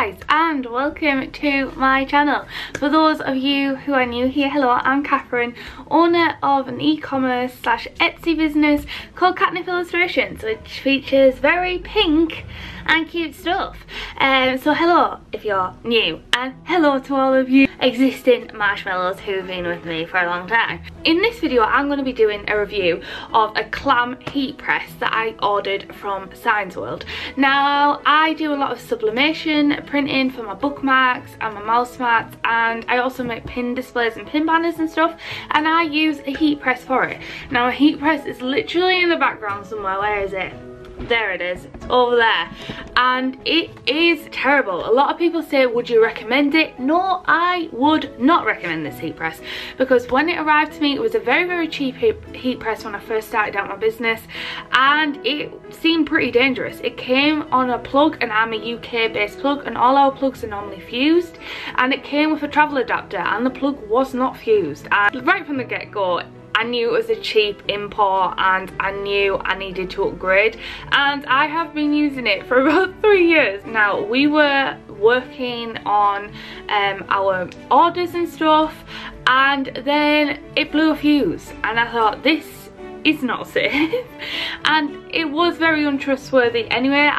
guys, and welcome to my channel. For those of you who are new here, hello, I'm Catherine, owner of an e-commerce / Etsy business called Katnipp Illustrations, which features very pink and cute stuff. So hello if you're new, and hello to all of you existing marshmallows who've been with me for a long time. In this video I'm going to be doing a review of a clam heat press that I ordered from Signzworld. Now I do a lot of sublimation printing for my bookmarks and my mouse mats, and I also make pin displays and pin banners and stuff, and I use a heat press for it. Now a heat press is literally in the background somewhere. Where is it? There it is, it's over there, and it is terrible. A lot of people say, would you recommend it? No, I would not recommend this heat press, because when it arrived to me, it was a very cheap heat press when I first started out my business, and it seemed pretty dangerous. It came on a plug, and I'm a UK based plug, and all our plugs are normally fused, and it came with a travel adapter, and the plug was not fused. And right from the get-go, I knew it was a cheap import, and I knew I needed to upgrade, and I have been using it for about 3 years now. We were working on our orders and stuff, and then it blew a fuse, and I thought, this is not safe. And it was very untrustworthy anyway.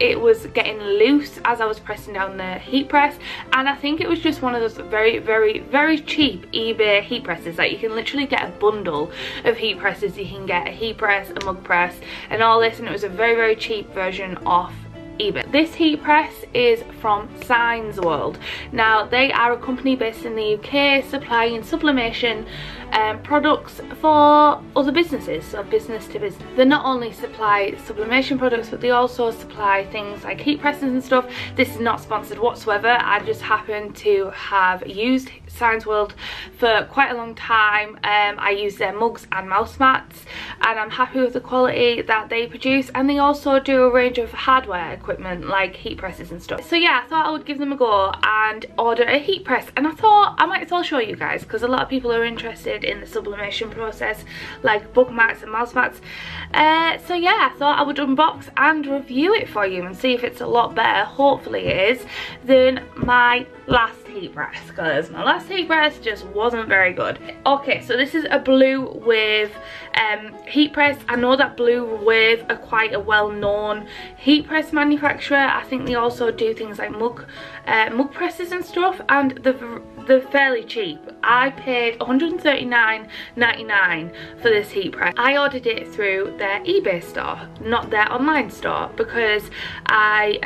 It was getting loose as I was pressing down the heat press, and I think it was just one of those very cheap eBay heat presses. Like, you can literally get a bundle of heat presses. You can get a heat press, a mug press, and all this, and it was a very cheap version off eBay. This heat press is from Signzworld. Now they are a company based in the UK supplying sublimation products for other businesses, so business to business. They not only supply sublimation products, but they also supply things like heat presses and stuff. This is not sponsored whatsoever. I just happen to have used Signzworld for quite a long time. I use their mugs and mouse mats, and I'm happy with the quality that they produce, and they also do a range of hardware equipment like heat presses and stuff. So yeah, I thought I would give them a go and order a heat press, and I thought I might as well show you guys, because a lot of people are interested in the sublimation process, like bookmarks and mouse mats. So yeah, I thought I would unbox and review it for you and see if it's a lot better, hopefully it is, than my last heat press, because my last heat press just wasn't very good. Okay, so this is a Bluewave heat press. I know that Bluewave are quite a well-known heat press manufacturer. I think they also do things like mug presses and stuff, and they're fairly cheap. I paid $139.99 for this heat press. I ordered it through their eBay store, not their online store, because I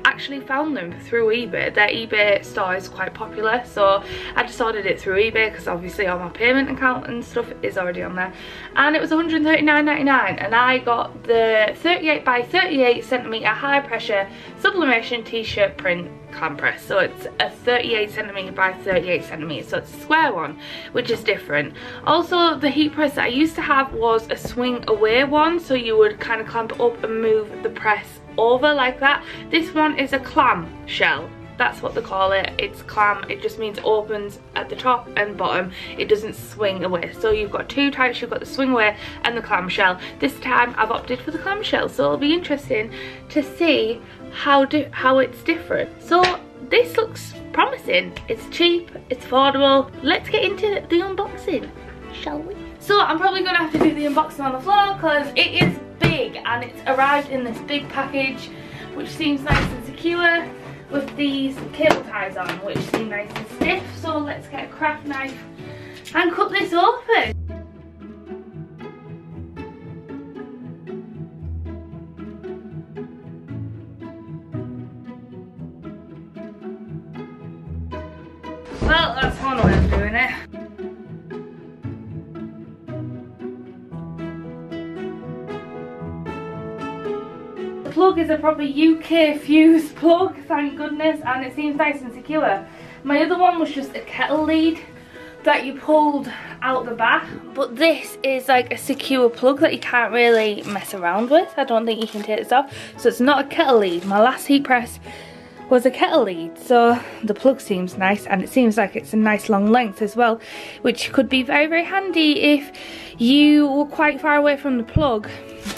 actually found them through eBay. Their eBay store is quite popular, so I just ordered it through eBay, because obviously all my payment account and stuff is already on there, and it was $139.99, and I got the 38 by 38 centimeter high pressure sublimation t-shirt print clam press. So it's a 38 centimeter by 38 centimeters, so it's a square one, which is different. Also, the heat press that I used to have was a swing away one, so you would kind of clamp it up and move the press over like that. This one is a clam shell. That's what they call it. It's clam. It just means it opens at the top and bottom. It doesn't swing away. So you've got two types. You've got the swing away and the clamshell. This time I've opted for the clamshell, so it'll be interesting to see how it's different. So this looks promising. It's cheap, it's affordable. Let's get into the unboxing, shall we? So I'm probably gonna have to do the unboxing on the floor, because it is big, and it's arrived in this big package, which seems nice and secure, with these cable ties on, which seem nice and stiff. So let's get a craft knife and cut this open. Well, that's one way of doing it. The plug is a proper UK fused plug, thank goodness, and it seems nice and secure. My other one was just a kettle lead that you pulled out the back, but this is like a secure plug that you can't really mess around with. I don't think you can take this off, so it's not a kettle lead. My last heat press was a kettle lead, so the plug seems nice, and it seems like it's a nice long length as well, which could be very handy if you were quite far away from the plug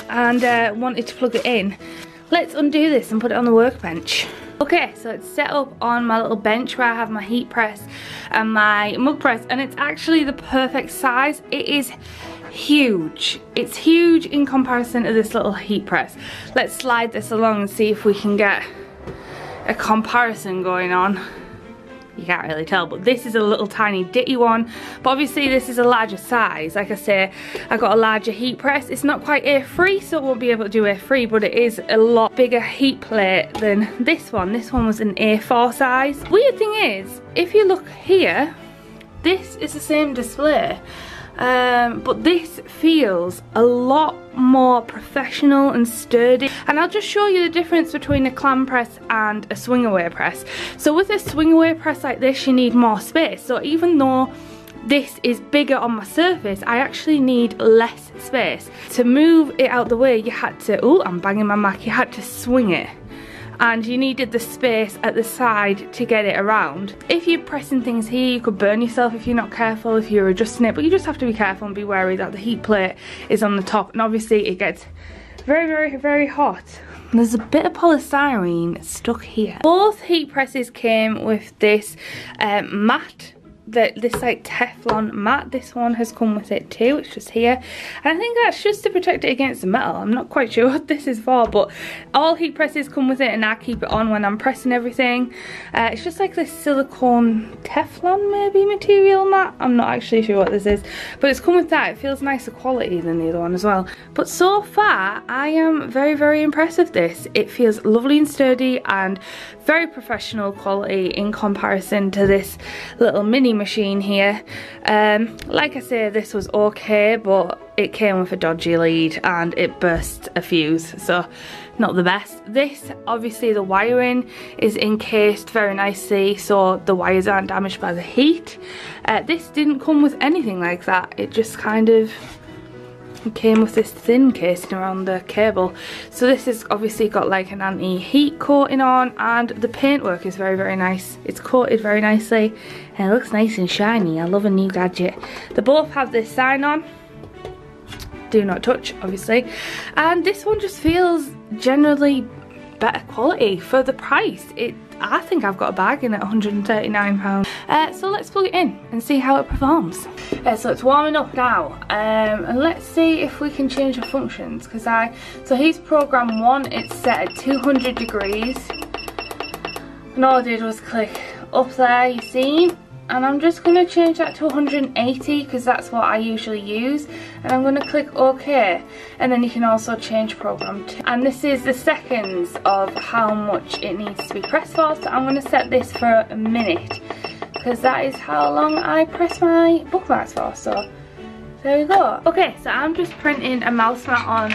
and wanted to plug it in. Let's undo this and put it on the workbench. Okay, so it's set up on my little bench where I have my heat press and my mug press, and it's actually the perfect size. It is huge. It's huge in comparison to this little heat press. Let's slide this along and see if we can get a comparison going on. You can't really tell, but this is a little tiny ditty one, but obviously this is a larger size. Like I say, I got a larger heat press. It's not quite air free, so it won't be able to do air free, but it is a lot bigger heat plate than this one. This one was an A4 size. Weird thing is, if you look here, this is the same display, but this feels a lot more professional and sturdy. And I'll just show you the difference between a clam press and a swing away press. So with a swing away press like this, you need more space. So even though this is bigger on my surface, I actually need less space. To move it out the way, you had to, oh, I'm banging my Mac, you had to swing it. And you needed the space at the side to get it around. If you're pressing things here, you could burn yourself if you're not careful, if you're adjusting it, but you just have to be careful and be wary that the heat plate is on the top, and obviously it gets very, very, very hot. There's a bit of polystyrene stuck here. Both heat presses came with this mat, this like Teflon mat. This one has come with it too, it's just here, and I think that's just to protect it against the metal. I'm not quite sure what this is for, but all heat presses come with it, and I keep it on when I'm pressing everything. It's just like this silicone Teflon maybe material mat. I'm not actually sure what this is, but it's come with that. It feels nicer quality than the other one as well. But so far I am very, very impressed with this. It feels lovely and sturdy and very professional quality in comparison to this little mini machine here. Like I say, this was okay, but it came with a dodgy lead and it burst a fuse, so not the best. This, obviously the wiring is encased very nicely so the wires aren't damaged by the heat. This didn't come with anything like that. It just kind of came with this thin casing around the cable. So this has obviously got like an anti-heat coating on, and the paintwork is very, very nice. It's coated very nicely and it looks nice and shiny. I love a new gadget. They both have this sign on, do not touch obviously, and this one just feels generally better quality for the price. I think I've got a bargain at £139. So let's plug it in and see how it performs. So it's warming up now, and let's see if we can change the functions, because so here's program 1. It's set at 200 degrees, and all I did was click up there, you see, and I'm just going to change that to 180 because that's what I usually use, and I'm going to click OK, and then you can also change program 2, and this is the seconds of how much it needs to be pressed for. So I'm going to set this for a minute because that is how long I press my bookmarks for. So there we go. Okay, so I'm just printing a mouse mat on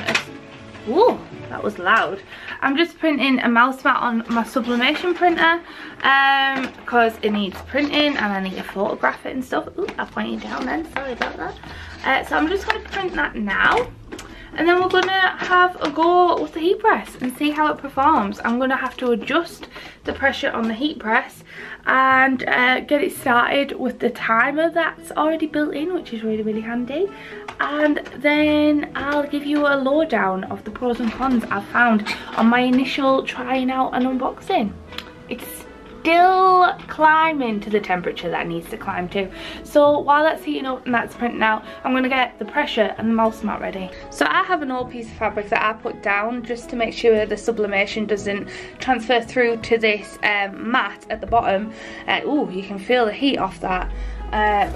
whoa, that was loud. I'm just printing a mouse mat on my Sublimation printer because it needs printing and I need to photograph it and stuff. Ooh, I pointed down then, sorry about that. So I'm just going to print that now, and then we're going to have a go with the heat press and see how it performs. I'm going to have to adjust the pressure on the heat press and get it started with the timer that's already built in, which is really, really handy. And then I'll give you a lowdown of the pros and cons I've found on my initial trying out and unboxing. It's still climbing to the temperature that it needs to climb to. So while that's heating up and that's printing out, I'm going to get the pressure and the mouse mat ready. So I have an old piece of fabric that I put down just to make sure the sublimation doesn't transfer through to this mat at the bottom. Ooh, you can feel the heat off that.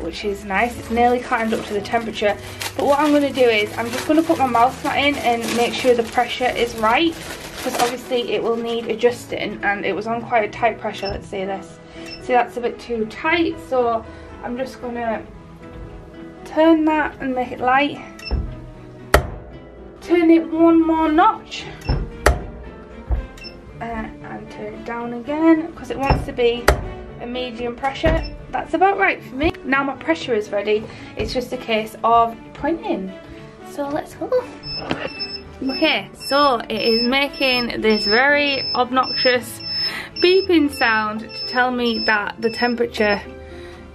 Which is nice. It's nearly climbed up to the temperature. But what I'm going to do is I'm just going to put my mouse mat in and make sure the pressure is right, because obviously it will need adjusting, and it was on quite a tight pressure. Let's see this. See, that's a bit too tight, so I'm just going to turn that and make it light. Turn it one more notch and turn it down again because it wants to be a medium pressure. That's about right for me. Now my pressure is ready, it's just a case of printing. So let's go. Okay, so it is making this very obnoxious beeping sound to tell me that the temperature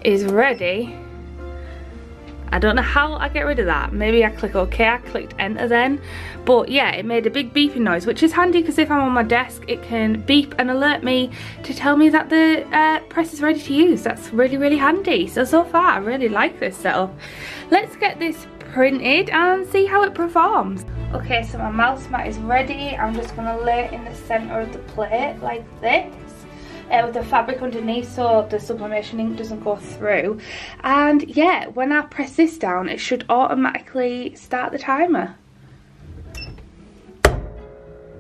is ready. I don't know how I get rid of that. Maybe I click OK, I clicked enter then. But yeah, it made a big beeping noise, which is handy because if I'm on my desk, it can beep and alert me to tell me that the press is ready to use. That's really, really handy. So far, I really like this setup. Let's get this printed and see how it performs. Okay, so my mouse mat is ready. I'm just gonna lay it in the center of the plate like this. With the fabric underneath so the sublimation ink doesn't go through. And yeah, when I press this down, it should automatically start the timer.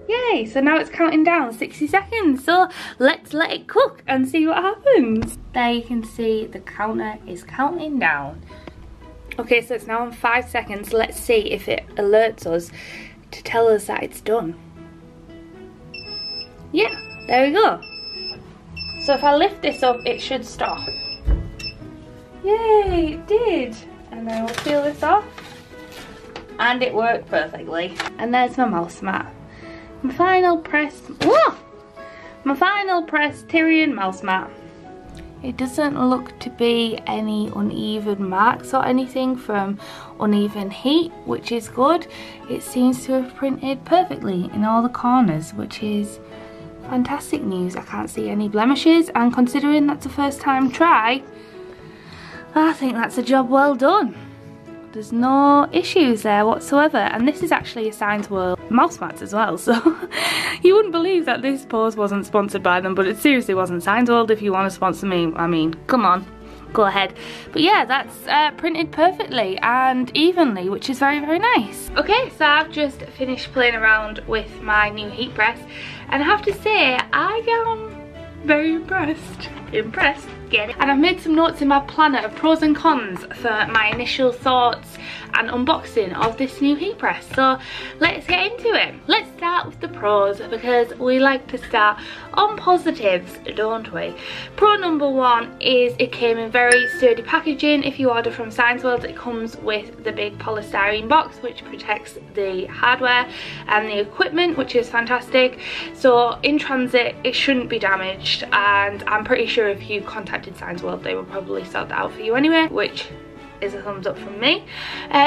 Yay, so now it's counting down 60 seconds. So let's let it cook and see what happens. There you can see the counter is counting down. Okay, so it's now on 5 seconds. Let's see if it alerts us to tell us that it's done. Yeah, there we go. So if I lift this up, it should stop. Yay, it did. And then we'll peel this off. And it worked perfectly. And there's my mouse mat. My final press, whoa! My final press Tyrian mouse mat. It doesn't look to be any uneven marks or anything from uneven heat, which is good. It seems to have printed perfectly in all the corners, which is fantastic news. I can't see any blemishes, and considering that's a first time try, I think that's a job well done. There's no issues there whatsoever, and this is actually a Signzworld mouse mats as well, so you wouldn't believe that this pose wasn't sponsored by them, but it seriously wasn't. Signzworld, if you want to sponsor me, I mean, come on, go ahead. But yeah, that's printed perfectly and evenly, which is very, very nice. Okay, so I've just finished playing around with my new heat press, and I have to say, I am very impressed. Get it? And I've made some notes in my planner of pros and cons for my initial thoughts and unboxing of this new heat press. So let's get into it. Let's start with the pros, because we like to start on positives, don't we? Pro number one is it came in very sturdy packaging. If you order from Signzworld, it comes with the big polystyrene box, which protects the hardware and the equipment, which is fantastic. So in transit, it shouldn't be damaged, and I'm pretty sure if you contacted Signzworld, they will probably sort that out for you anyway, which is a thumbs up from me.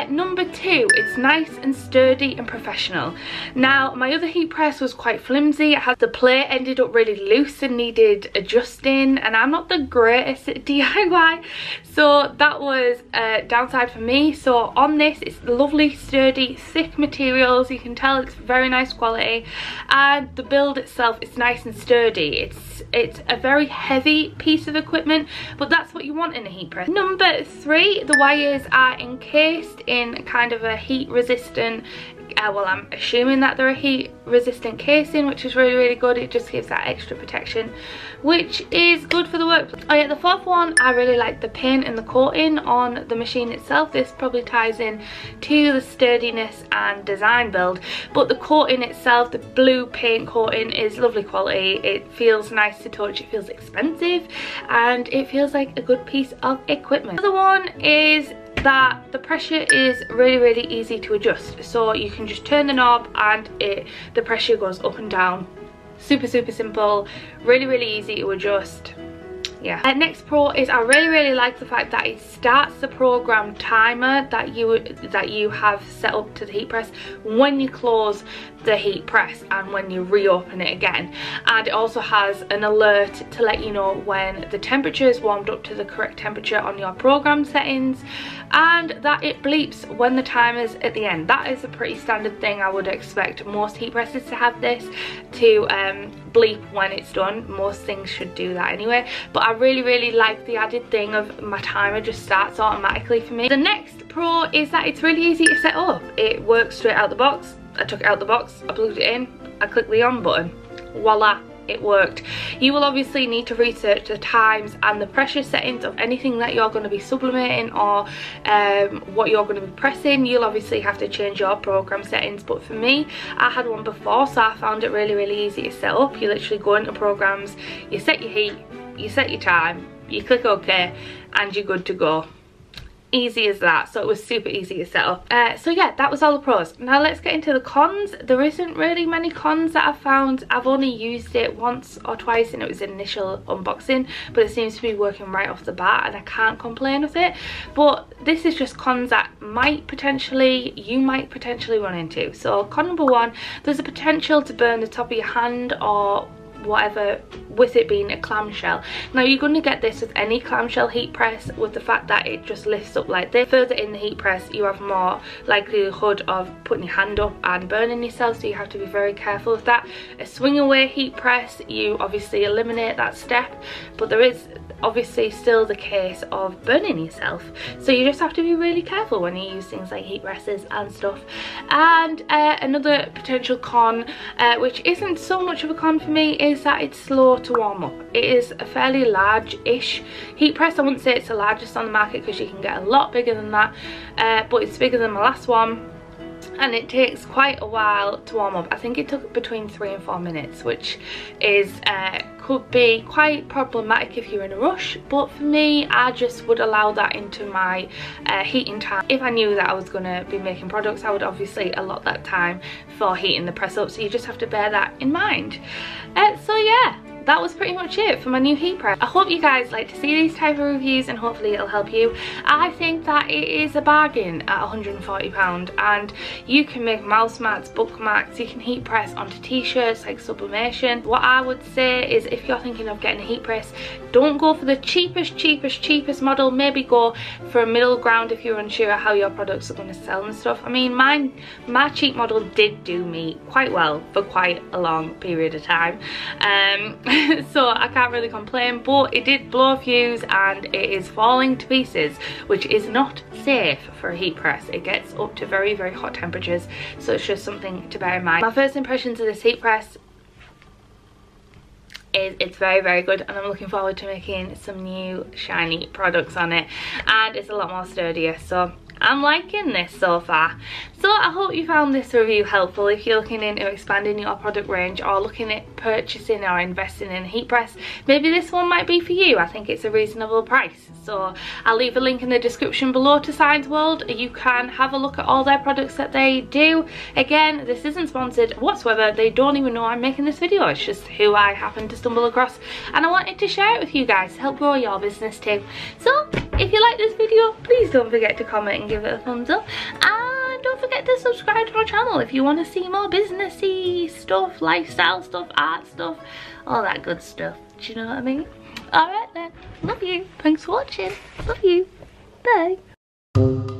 Number two, it's nice and sturdy and professional. Now, my other heat press was quite flimsy. The plate ended up really loose and needed adjusting, and I'm not the greatest at DIY, so that was a downside for me. So on this, it's lovely, sturdy, thick materials. You can tell it's very nice quality, and the build itself is nice and sturdy. It's a very heavy piece of equipment, but that's what you want in a heat press. Number three, the wires are encased in kind of a heat resistant, well, I'm assuming that they're a heat resistant casing, which is really, really good. It just gives that extra protection, which is good for the workplace. Oh yeah, the fourth one, I really like the paint and the coating on the machine itself. This probably ties in to the sturdiness and design build, but the coating itself, the blue paint coating, is lovely quality. It feels nice to touch, it feels expensive, and it feels like a good piece of equipment. The other one is that the pressure is really, really easy to adjust. So you can just turn the knob and the pressure goes up and down. Super, super simple, really, really easy to adjust. Yeah. Next pro is I really, really like the fact that it starts the program timer that you have set up to the heat press when you close the heat press and when you reopen it again. And it also has an alert to let you know when the temperature is warmed up to the correct temperature on your program settings, and that it bleeps when the timer's at the end. That is a pretty standard thing. I would expect most heat presses to have this, to bleep when it's done. Most things should do that anyway, but I really, really like the added thing of my timer just starts automatically for me. The next pro is that it's really easy to set up. It works straight out the box. I took it out the box, I plugged it in, I clicked the on button, voila, it worked. You will obviously need to research the times and the pressure settings of anything that you're going to be sublimating or what you're going to be pressing. You'll obviously have to change your program settings, but for me, I had one before, so I found it really, really easy to set up. You literally go into programs, you set your heat, you set your time, you click OK, and you're good to go. easy as that. So it was super easy to set up. So yeah, that was all the pros. Now let's get into the cons. There isn't really many cons that I've found. I've only used it once or twice and it was initial unboxing, but it seems to be working right off the bat and I can't complain with it. But this is just cons that you might potentially run into. So con number one, there's a potential to burn the top of your hand or whatever, with it being a clamshell. Now you're going to get this with any clamshell heat press, with the fact that it just lifts up like this. Further in the heat press you have more likelihood of putting your hand up and burning yourself, so you have to be very careful with that. A swing away heat press, you obviously eliminate that step, but there is obviously still the case of burning yourself, so you just have to be really careful when you use things like heat presses and stuff. And another potential con, which isn't so much of a con for me, is that it's slow to warm up. It is a fairly large-ish heat press. I wouldn't say it's the largest on the market because you can get a lot bigger than that, but it's bigger than my last one. And it takes quite a while to warm up. I think it took between 3 and 4 minutes, which is could be quite problematic if you're in a rush, but for me I just would allow that into my heating time. If I knew that I was going to be making products, I would obviously allot that time for heating the press up, so you just have to bear that in mind. So yeah, that was pretty much it for my new heat press. I hope you guys like to see these type of reviews and hopefully it'll help you. I think that it is a bargain at £140, and you can make mouse mats, bookmarks, you can heat press onto t-shirts like Sublimation. What I would say is, if you're thinking of getting a heat press, don't go for the cheapest model. Maybe go for a middle ground if you're unsure how your products are going to sell and stuff. I mean, my cheap model did do me quite well for quite a long period of time. So I can't really complain, but it did blow a fuse and it is falling to pieces, which is not safe for a heat press. It gets up to very hot temperatures, so it's just something to bear in mind. My first impressions of this heat press is it's very good, and I'm looking forward to making some new shiny products on it, and it's a lot more sturdier, so I'm liking this so far. So I hope you found this review helpful. If you're looking into expanding your product range or looking at purchasing or investing in a heat press, maybe this one might be for you. I think it's a reasonable price. So I'll leave a link in the description below to Signzworld. You can have a look at all their products that they do. Again, this isn't sponsored whatsoever. They don't even know I'm making this video. It's just who I happened to stumble across, and I wanted to share it with you guys to help grow your business too. So if you like this video, please don't forget to comment and give it a thumbs up, and don't forget to subscribe to our channel if you want to see more businessy stuff, lifestyle stuff, art stuff, all that good stuff. Do you know what I mean? Alright then, love you, thanks for watching, love you, bye.